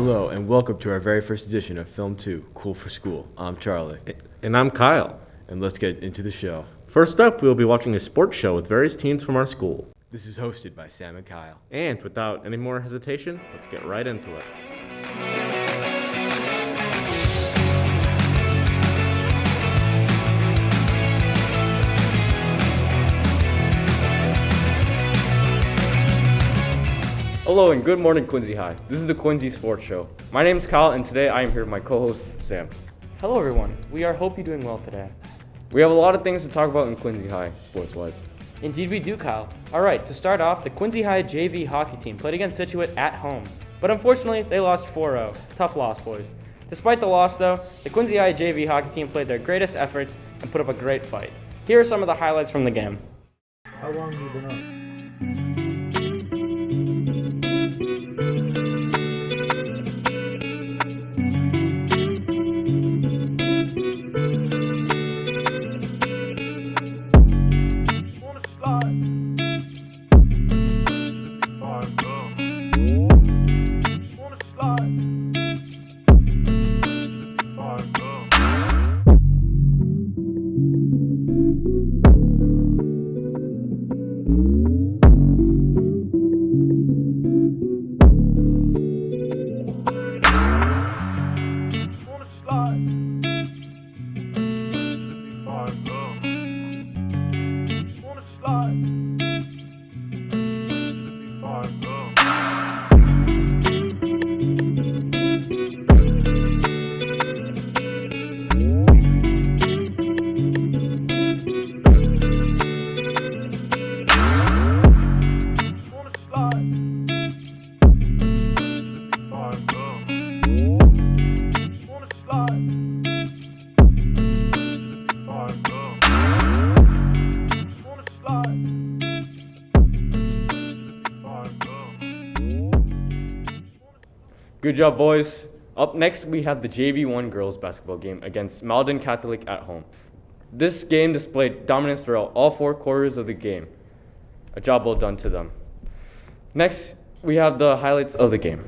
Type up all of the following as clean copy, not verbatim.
Hello, and welcome to our very first edition of Film 2, Cool for School. I'm Charlie, And I'm Kyle. and let's get into the show. First up, we'll be watching a sports show with various teams from our school. This is hosted by Sam and Kyle. And without any more hesitation, let's get right into it. Hello and good morning, Quincy High. This is the Quincy Sports Show. My name is Kyle, and today I am here with my co-host, Sam. Hello everyone, we hope you're doing well today. We have a lot of things to talk about in Quincy High, sports-wise. Indeed we do, Kyle. Alright, to start off, the Quincy High JV hockey team played against Scituate at home. But unfortunately, they lost 4-0. Tough loss, boys. Despite the loss though, the Quincy High JV hockey team played their greatest efforts and put up a great fight. Here are some of the highlights from the game. How long have you been up? Good job, boys. Up next, we have the JV1 girls basketball game against Malden Catholic at home. This game displayed dominance throughout all 4 quarters of the game. A job well done to them. Next, we have the highlights of the game.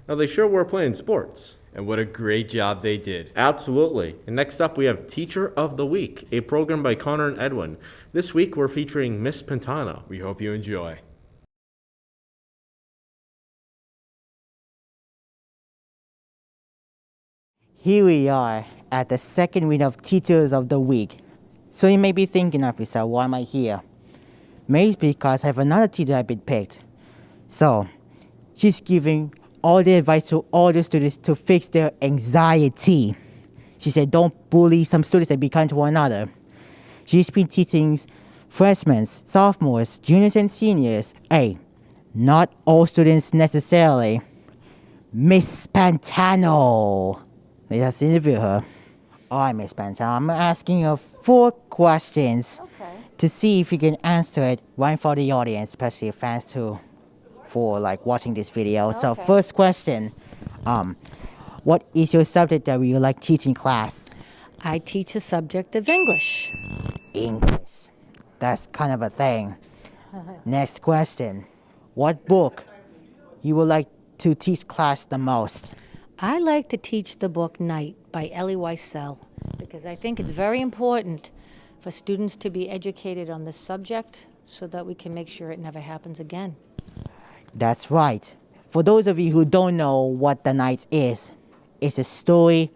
Now, they sure were playing sports. And what a great job they did. Absolutely. And next up, we have Teacher of the Week, a program by Connor and Edwin. This week, we're featuring Miss Pintana. We hope you enjoy. Here we are at the second week of Teachers of the Week. So you may be thinking of yourself, why am I here? Maybe it's because I have another teacher I've been picked. So, she's giving all the advice to all the students to fix their anxiety. She said don't bully some students and be kind to one another. She's been teaching freshmen, sophomores, juniors, and seniors. Hey, not all students necessarily. Miss Pantano. Let's interview her. All right, Miss Pantano, I'm asking you 4 questions. Okay. to see if you can answer it right for the audience, especially fans too, for like watching this video. So Okay. first question, what is your subject that you like teaching class? I teach the subject of English. English. That's kind of a thing. Next question, what book you would like to teach class the most? I like to teach the book Night by Elie Wiesel because I think it's very important for students to be educated on this subject so that we can make sure it never happens again. That's right. For those of you who don't know what The Night is, it's a story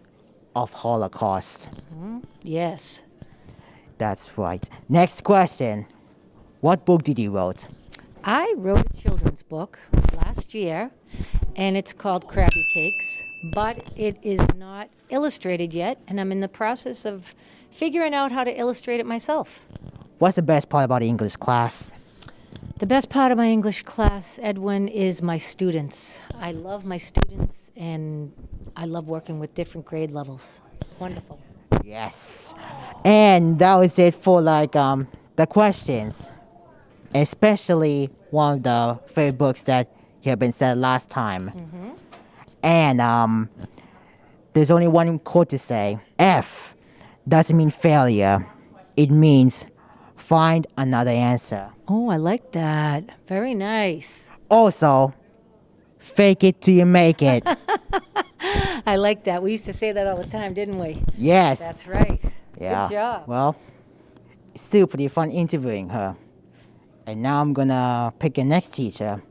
of Holocaust. Yes. That's right. Next question. What book did you wrote? I wrote a children's book last year, and it's called Krabby Cakes, but it is not illustrated yet, and I'm in the process of figuring out how to illustrate it myself. What's the best part about English class? The best part of my English class, Edwin, is my students. I love my students, and I love working with different grade levels. Wonderful. Yes. And that was it for the questions. Especially one of the favorite books that have been said last time. And there's only one quote to say. F doesn't mean failure. It means find another answer. Oh, I like that. Very nice. Also, fake it till you make it. I like that. We used to say that all the time, didn't we? Yes. That's right. Yeah. Good job. Well, it's still pretty fun interviewing her. And now I'm gonna pick a next teacher.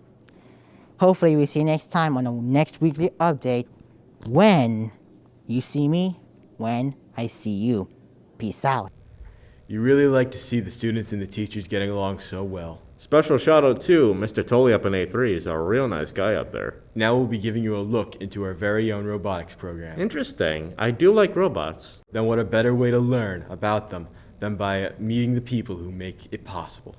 Hopefully we see you next time on the next weekly update when you see me, when I see you. Peace out. You really like to see the students and the teachers getting along so well. Special shout out to Mr. Tully up in A3. He's a real nice guy up there. Now we'll be giving you a look into our very own robotics program. Interesting. I do like robots. Then what a better way to learn about them than by meeting the people who make it possible.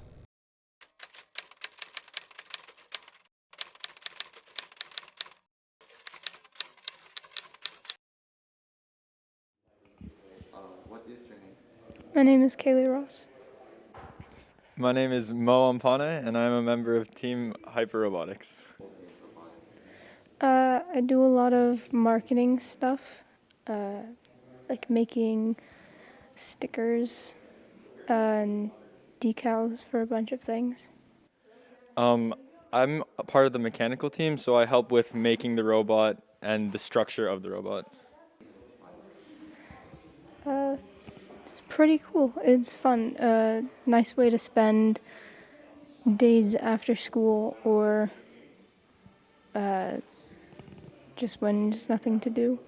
My name is Kaylee Ross. My name is Mo Ampane, and I'm a member of Team Hyper Robotics. I do a lot of marketing stuff, like making stickers and decals for a bunch of things. I'm a part of the mechanical team, so I help with making the robot and the structure of the robot. It's pretty cool. It's fun. Nice way to spend days after school or just when there's nothing to do.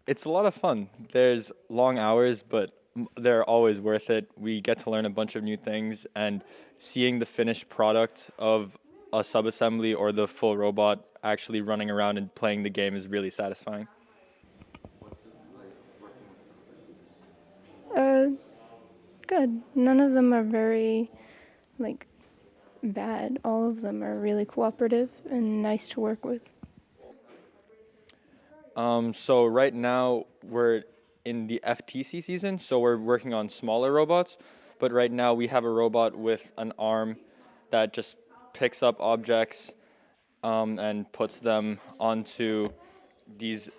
It's a lot of fun. There's long hours, but they're always worth it. We get to learn a bunch of new things, and seeing the finished product of a subassembly or the full robot actually running around and playing the game is really satisfying. Good. None of them are very, bad. All of them are really cooperative and nice to work with. So right now we're in the FTC season, so we're working on smaller robots. But right now we have a robot with an arm that just picks up objects and puts them onto these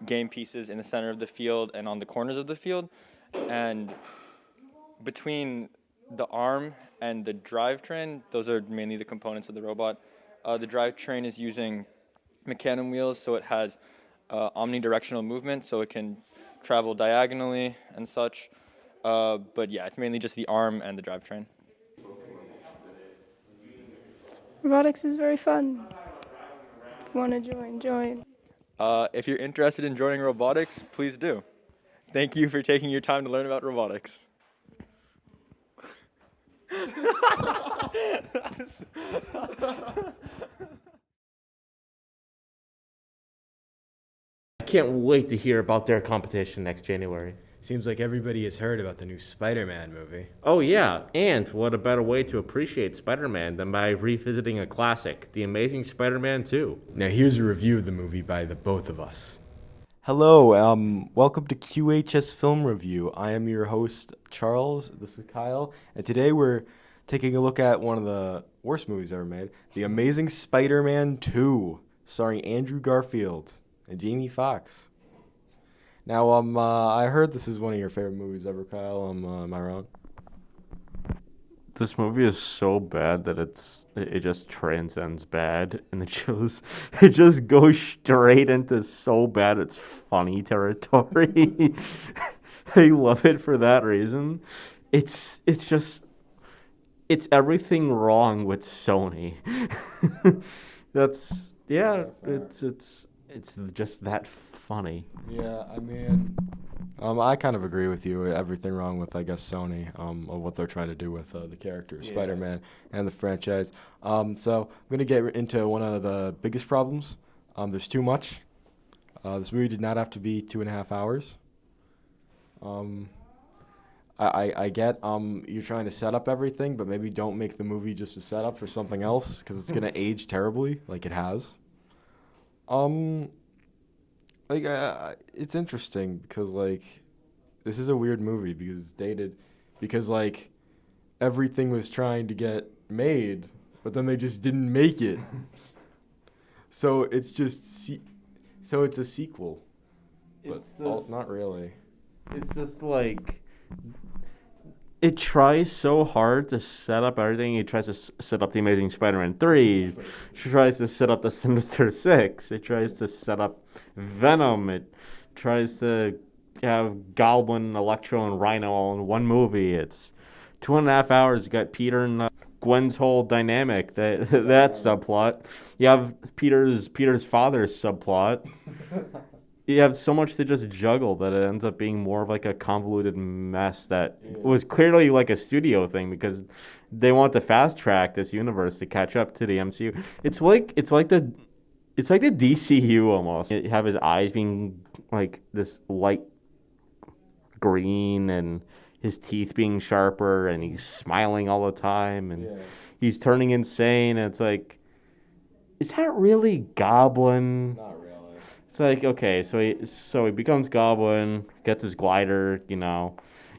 game pieces in the center of the field and on the corners of the field. And between the arm and the drivetrain, those are mainly the components of the robot. The drivetrain is using Mecanum wheels, so it has omnidirectional movement, so it can travel diagonally and such. But yeah, it's mainly just the arm and the drivetrain. Robotics is very fun. If you want to join, join. If you're interested in joining robotics, please do. Thank you for taking your time to learn about robotics. I can't wait to hear about their competition next January. Seems like everybody has heard about the new Spider-Man movie. Oh yeah, and what a better way to appreciate Spider-Man than by revisiting a classic, The Amazing Spider-Man 2. Now here's a review of the movie by the both of us. Hello, welcome to QHS Film Review. I am your host, Charles. This is Kyle, and today we're taking a look at one of the worst movies ever made, The Amazing Spider-Man 2, starring Andrew Garfield and Jamie Foxx. Now, I heard this is one of your favorite movies ever, Kyle. Am I wrong? This movie is so bad that it just transcends bad, and it just goes straight into so bad it's funny territory. I love it for that reason. It's everything wrong with Sony. It's just that funny. Yeah, I mean, I kind of agree with you. Everything wrong with, I guess, Sony, of what they're trying to do with the character, Spider-Man, and the franchise. So I'm going to get into one of the biggest problems. There's too much. This movie did not have to be 2.5 hours. I get you're trying to set up everything, but maybe don't make the movie just a setup for something else, because it's going to age terribly, like it has. It's interesting because, like, this is a weird movie because it's dated, because, like, everything was trying to get made, but then they just didn't make it. So it's just, so it's a sequel, but not really. It's just like it tries so hard to set up everything. It tries to set up The Amazing Spider-Man 3. It tries to set up the Sinister Six. It tries to set up Venom. It tries to have Goblin, Electro, and Rhino all in one movie. It's 2.5 hours. You got Peter and Gwen's whole dynamic. That subplot. You have Peter's father's subplot. You have so much to just juggle that it ends up being more of like a convoluted mess that was clearly like a studio thing, because they want to fast track this universe to catch up to the MCU. It's like the DCU almost. You have his eyes being like this light green and his teeth being sharper, and he's smiling all the time, and he's turning insane, and it's like, is that really Goblin? Not really. It's like, okay, so he becomes Goblin, gets his glider,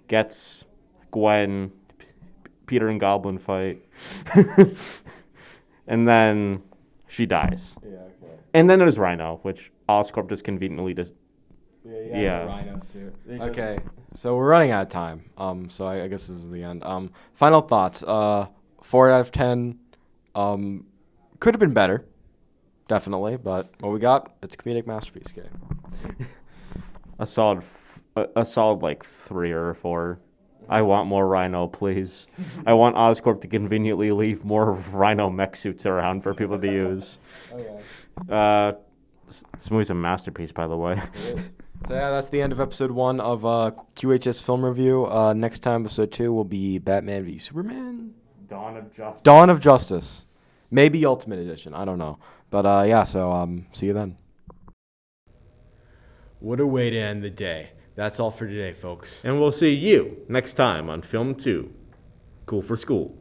gets Gwen, Peter and Goblin fight, and then she dies. Yeah, okay. And then there's Rhino, which Oscorp just conveniently just. Yeah. Rhino suit. Okay, so we're running out of time. So I guess this is the end. Final thoughts. 4 out of 10. Could have been better. Definitely, but what we got, it's a comedic masterpiece, okay? A solid like 3 or 4. I want more Rhino, please. I want Oscorp to conveniently leave more Rhino mech suits around for people to use. Okay. This movie's a masterpiece, by the way. It is. So yeah, that's the end of episode 1 of QHS Film Review. Next time, episode 2 will be Batman v Superman. Dawn of Justice. Maybe Ultimate Edition. I don't know. But so see you then. What a way to end the day. That's all for today, folks. And we'll see you next time on Film 2. Cool for School.